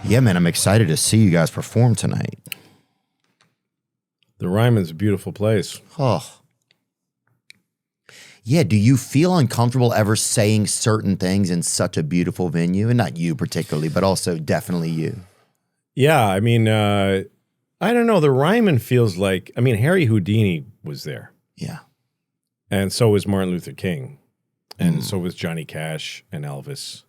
Yeah, man, I'm excited to see you guys perform tonight. The Ryman's a beautiful place. Oh. Yeah, do you feel uncomfortable ever saying certain things in such a beautiful venue? And not you particularly, but also definitely you. Yeah, I mean, I don't know. The Ryman feels like, I mean, Harry Houdini was there. Yeah. And so was Martin Luther King. And so was Johnny Cash and Elvis.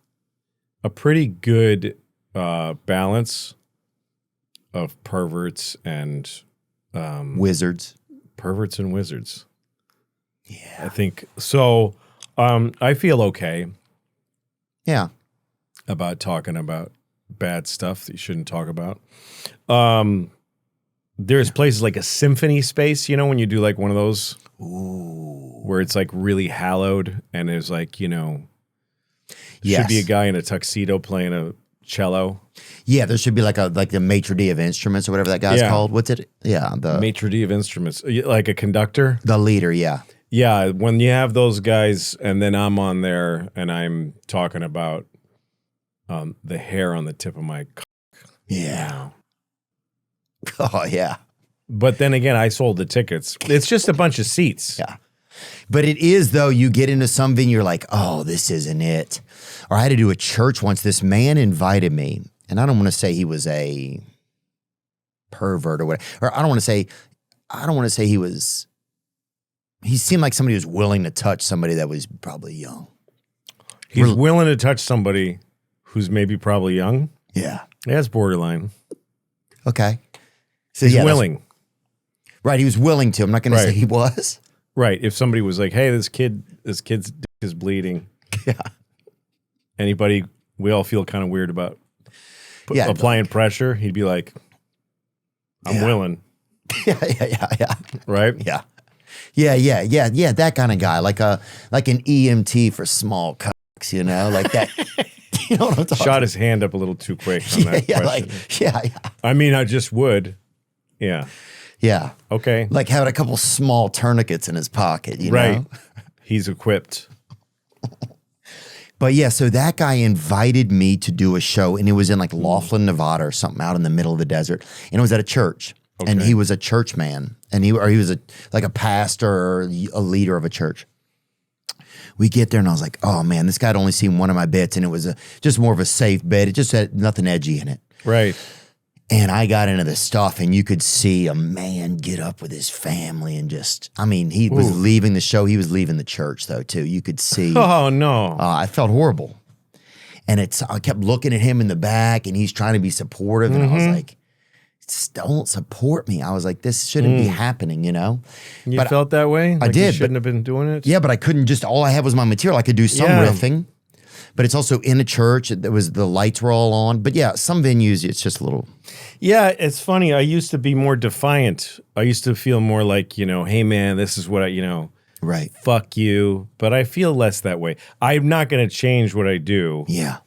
A pretty good balance of perverts and Wizards. Perverts and wizards. Yeah. I think so. I feel okay Yeah. about talking about bad stuff that you shouldn't talk about. There's places like a symphony space, you know, when you do like one of those where it's like really hallowed and there's like, you know, should be a guy in a tuxedo playing a cello. Yeah, there should be like the maitre d' of instruments or whatever that guy's called. What's it? Yeah, the maitre d' of instruments, like a conductor. The leader, yeah. Yeah, when you have those guys and then I'm on there and I'm talking about the hair on the tip of my cock. Yeah. Oh, yeah. But then again, I sold the tickets. It's just a bunch of seats. Yeah. But it is, though, you get into some venue, you're like, oh, this isn't it. Or I had to do a church once. This man invited me, and I don't want to say he was a pervert or whatever. Or I don't want to say he seemed like somebody who was willing to touch somebody that was probably young. He's willing to touch somebody who's maybe probably young? Yeah. That's borderline. Okay. So He's willing. Right, he was willing to. I'm not going to say he was. Right. If somebody was like, hey, this kid's dick is bleeding. Yeah. Anybody, we all feel kind of weird about applying pressure. He'd be like, I'm willing. Yeah. Right? Yeah. Yeah. That kind of guy, like an EMT for small cocks, you know, like that. You know what I'm talking Shot his hand up a little too quick on that question. Yeah. I mean, I just would. Yeah. Yeah. Okay. Like having a couple small tourniquets in his pocket, you know? He's equipped. But yeah, so that guy invited me to do a show, and it was in like Laughlin, Nevada or something out in the middle of the desert. And it was at a church. Okay. And he was a church man. And he was like a pastor or a leader of a church. We get there and I was like, oh man, this guy had only seen one of my bits, and it was just more of a safe bit. It just had nothing edgy in it. Right. And I got into the stuff, and you could see a man get up with his family and just, I mean, he was leaving the show. He was leaving the church, though, too. You could see. Oh, no. I felt horrible. And I kept looking at him in the back, and he's trying to be supportive. And I was like, don't support me. I was like, this shouldn't be happening, you know? You felt that way? I like did. You shouldn't have been doing it? Yeah, but I couldn't all I had was my material. I could do some riffing. But it's also in a church. The lights were all on. But yeah, some venues, it's just a little. Yeah, it's funny. I used to be more defiant. I used to feel more like, you know, hey man, this is what right. Fuck you. But I feel less that way. I'm not going to change what I do. Yeah.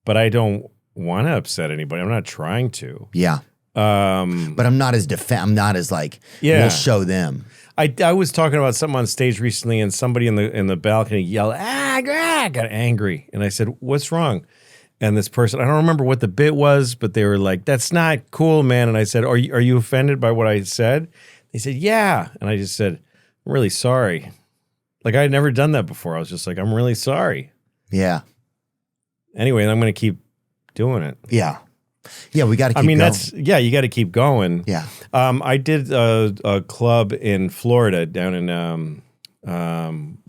But I don't want to upset anybody. I'm not trying to. Yeah. But I'm not as I'm not as like, we'll show them. I was talking about something on stage recently, and somebody in the balcony yelled, got angry. And I said, what's wrong? And this person, I don't remember what the bit was, but they were like, that's not cool, man. And I said, are you offended by what I said? They said, yeah. And I just said, I'm really sorry. Like I had never done that before. I was just like, I'm really sorry. Yeah. Anyway, I'm going to keep doing it. Yeah. Yeah, we got to keep going. You got to keep going. Yeah. I did a club in Florida down in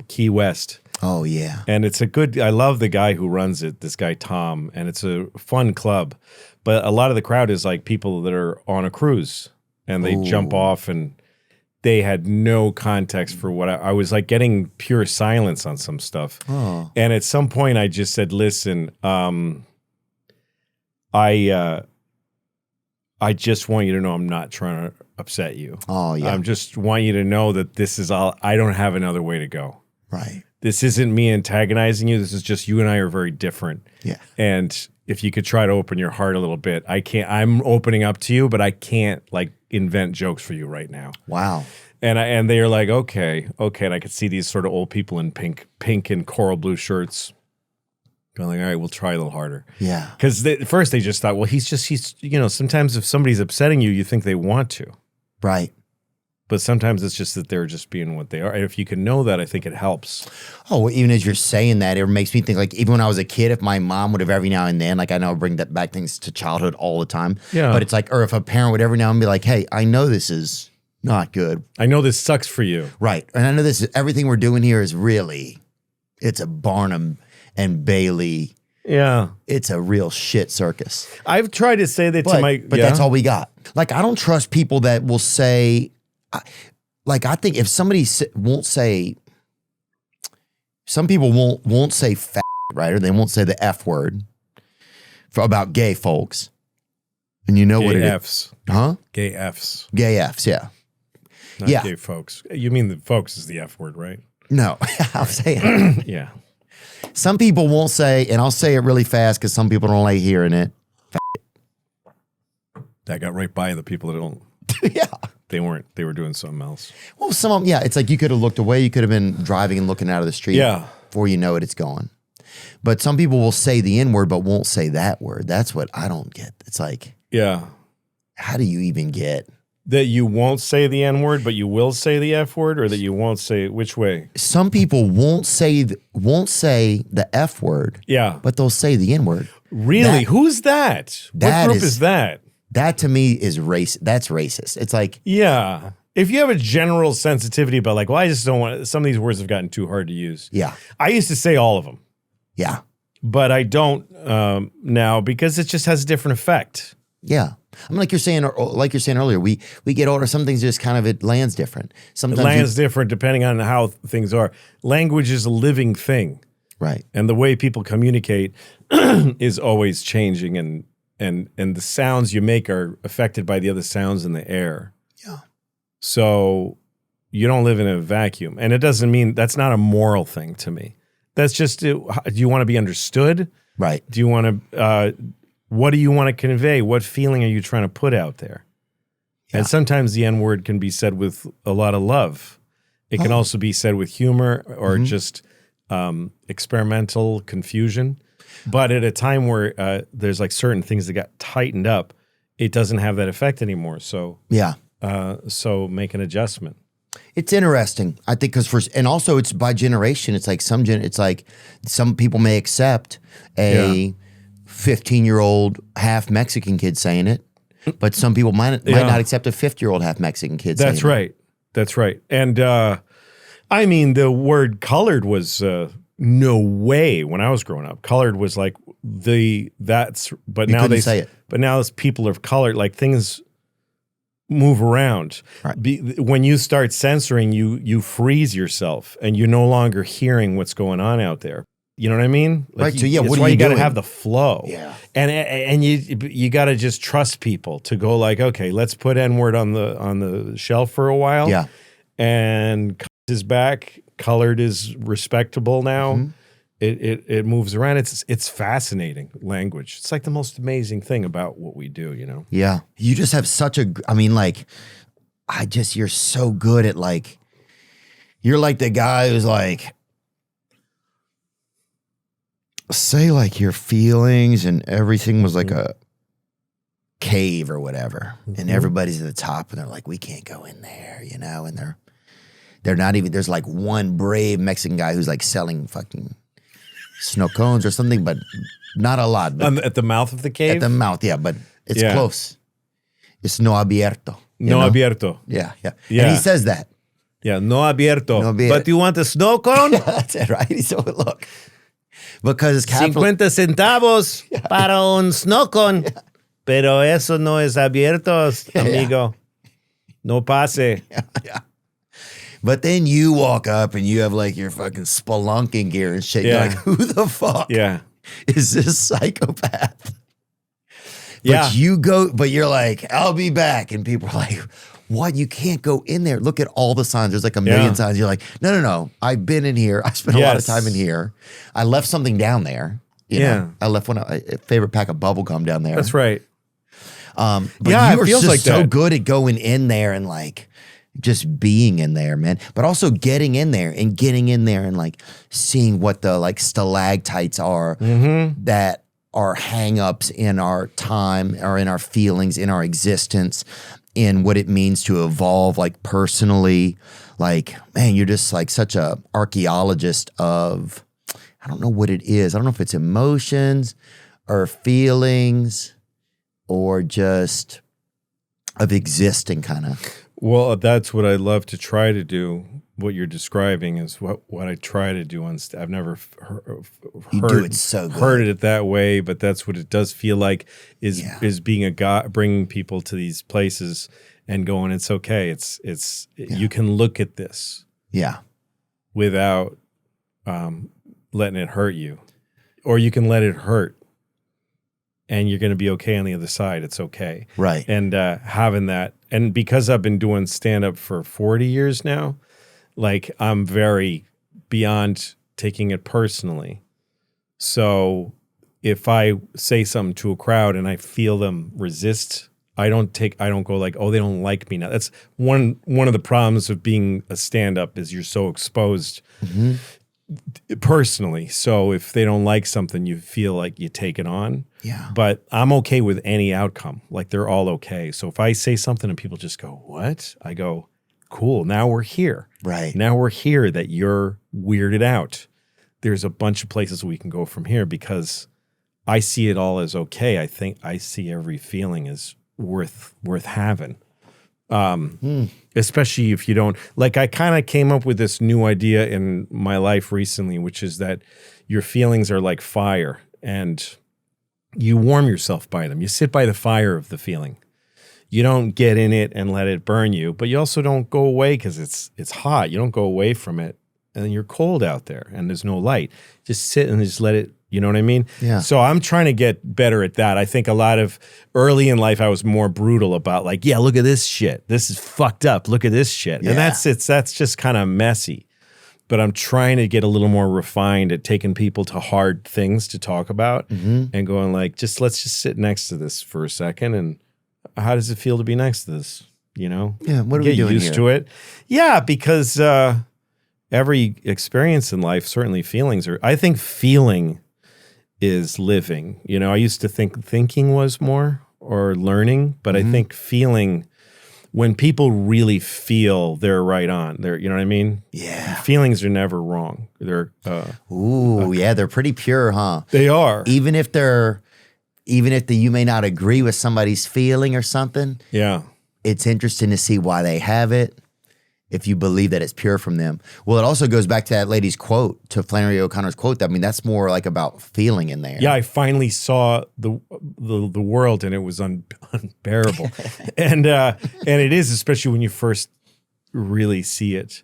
Key West. Oh, yeah. And it's I love the guy who runs it, this guy Tom, and it's a fun club. But a lot of the crowd is like people that are on a cruise, and they jump off, and they had no context for what I was like getting pure silence on some stuff. Oh. And at some point I just said, listen, I just want you to know I'm not trying to upset you. Oh, yeah. I just want you to know that this is all, I don't have another way to go. Right. This isn't me antagonizing you. This is just you and I are very different. Yeah. And if you could try to open your heart a little bit, I'm opening up to you, but I can't like invent jokes for you right now. Wow. And they are like, okay. And I could see these sort of old people in pink and coral blue shirts Going like, all right, we'll try a little harder. Yeah. Because at first they just thought, well, he's sometimes if somebody's upsetting you, you think they want to. Right. But sometimes it's just that they're just being what they are. And if you can know that, I think it helps. Oh, well, even as you're saying that, it makes me think like even when I was a kid, if my mom would have every now and then, like I know I bring that back things to childhood all the time. Yeah. But it's like, or if a parent would every now and be like, hey, I know this is not good. I know this sucks for you. Right. And I know everything we're doing here is really, it's a Barnum and Bailey. Yeah. It's a real shit circus. I've tried to say that to my... But that's all we got. Like, I don't trust people that will say... I think if somebody won't say... Some people won't say fat, right? Or they won't say the F word about gay folks. And you know gay what it Fs. is. Huh? Gay Fs. Gay Fs, yeah. Not gay folks. You mean the folks is the F word, right? No, I'm saying... Yeah. Some people won't say, and I'll say it really fast because some people don't like hearing it. That got right by the people that don't. Yeah. They weren't. They were doing something else. Well, some of them, yeah. It's like you could have looked away. You could have been driving and looking out of the street. Yeah. Before you know it, it's gone. But some people will say the N word, but won't say that word. That's what I don't get. It's like, yeah. How do you even get that you won't say the N word, but you will say the F word, or that you won't say which way? Some people won't say the F word. Yeah. But they'll say the N word. Really? Who's that? What group is that? That to me is race. That's racist. It's like, yeah. If you have a general sensitivity about like, well, I just don't want, some of these words have gotten too hard to use. Yeah. I used to say all of them. Yeah. But I don't now because it just has a different effect. Yeah. I mean, like you're saying earlier, we get older. Some things just kind of, it lands different. Sometimes it lands different depending on how things are. Language is a living thing. Right. And the way people communicate is always changing, and the sounds you make are affected by the other sounds in the air. Yeah. So you don't live in a vacuum. And it doesn't mean, that's not a moral thing to me. That's just, do you want to be understood? Right. Do you want to, what do you want to convey? What feeling are you trying to put out there? Yeah. And sometimes the N word can be said with a lot of love. It can also be said with humor or just experimental confusion. But at a time where there's like certain things that got tightened up, it doesn't have that effect anymore. So yeah. So make an adjustment. It's interesting, I think, because and also it's by generation. It's like some people may accept a 15-year-old half Mexican kid saying it, but some people might not accept a 50-year-old half Mexican kid. That's saying right. That's right. And I mean, the word colored was no way when I was growing up. Colored was like but you now they say it. But now as people of color, like things move around. Right. When you start censoring, you freeze yourself and you're no longer hearing what's going on out there. You know what I mean? Like right. So yeah, that's why you got to doing? have the flow. Yeah. And you got to just trust people to go like, okay, let's put N-word on the shelf for a while. Yeah. And colored is back. Colored is respectable now. Mm-hmm. It moves around. It's fascinating language. It's like the most amazing thing about what we do, you know? Yeah. You just have such you're so good at like, you're like the guy who's like, say like your feelings and everything was like a cave or whatever. And everybody's at the top and they're like, we can't go in there, you know? And they're not even, there's like one brave Mexican guy who's like selling fucking snow cones or something, but not a lot. But at the mouth of the cave? At the mouth, yeah, but it's close. It's no abierto. No abierto. Yeah. And he says that. Yeah, no abierto. But you want a snow cone? That's it, right? So look, because it's 50 centavos para un snow cone. Yeah. Pero eso no es abierto, amigo. No pase. Yeah. But then you walk up and you have like your fucking spelunking gear and shit. You're like, who the fuck is this psychopath? But you're like, I'll be back. And people are like, what? You can't go in there. Look at all the signs. There's like a million signs. You're like, no. I've been in here. I spent a lot of time in here. I left something down there. You know? I left a favorite pack of bubble gum down there. That's right. But you are just so good at going in there and like, just being in there, man. But also getting in there and like seeing what the like stalactites are that are hang-ups in our time or in our feelings, in our existence, in what it means to evolve like personally. Like, man, you're just like such a archaeologist of, I don't know what it is. I don't know if it's emotions or feelings or just of existing kind of. Well, that's what I love to try to do. What you're describing is what I try to do on stage. I've never heard it that way, but that's what it does feel like is being a guy, bringing people to these places and going, it's okay. You can look at this without letting it hurt you, or you can let it hurt and you're going to be okay on the other side. It's okay. Right. And having that, and because I've been doing stand-up for 40 years now, like I'm very beyond taking it personally. So if I say something to a crowd and I feel them resist, I don't go like, oh, they don't like me now. That's one of the problems of being a stand-up is you're so exposed personally. So if they don't like something, you feel like you take it on. Yeah. But I'm okay with any outcome. Like they're all okay. So if I say something and people just go, what? I go, cool. Now we're here. Right. Now we're here that you're weirded out. There's a bunch of places we can go from here because I see it all as okay. I think I see every feeling as worth having. Especially if you don't, like I kind of came up with this new idea in my life recently, which is that your feelings are like fire and you warm yourself by them. You sit by the fire of the feeling. You don't get in it and let it burn you, but you also don't go away because it's hot. You don't go away from it and then you're cold out there and there's no light. Just sit and just let it, you know what I mean? Yeah. So I'm trying to get better at that. I think a lot of early in life I was more brutal about like, yeah, look at this shit. This is fucked up. Look at this shit. Yeah. And that's just kind of messy. But I'm trying to get a little more refined at taking people to hard things to talk about and going like, let's just sit next to this for a second. And how does it feel to be next to this? You know? Yeah. What are we doing Get used to it. Yeah, because every experience in life, certainly feelings are, I think feeling is living. You know, I used to think thinking was more or learning, but I think feeling, when people really feel, they're right on. You know what I mean? Yeah. Feelings are never wrong. They're they're pretty pure, huh? They are. Even if you may not agree with somebody's feeling or something. Yeah. It's interesting to see why they have it. If you believe that it's pure from them. Well, it also goes back to that lady's quote, to Flannery O'Connor's quote. I mean, that's more like about feeling in there. Yeah, I finally saw the world and it was unbearable. and it is, especially when you first really see it.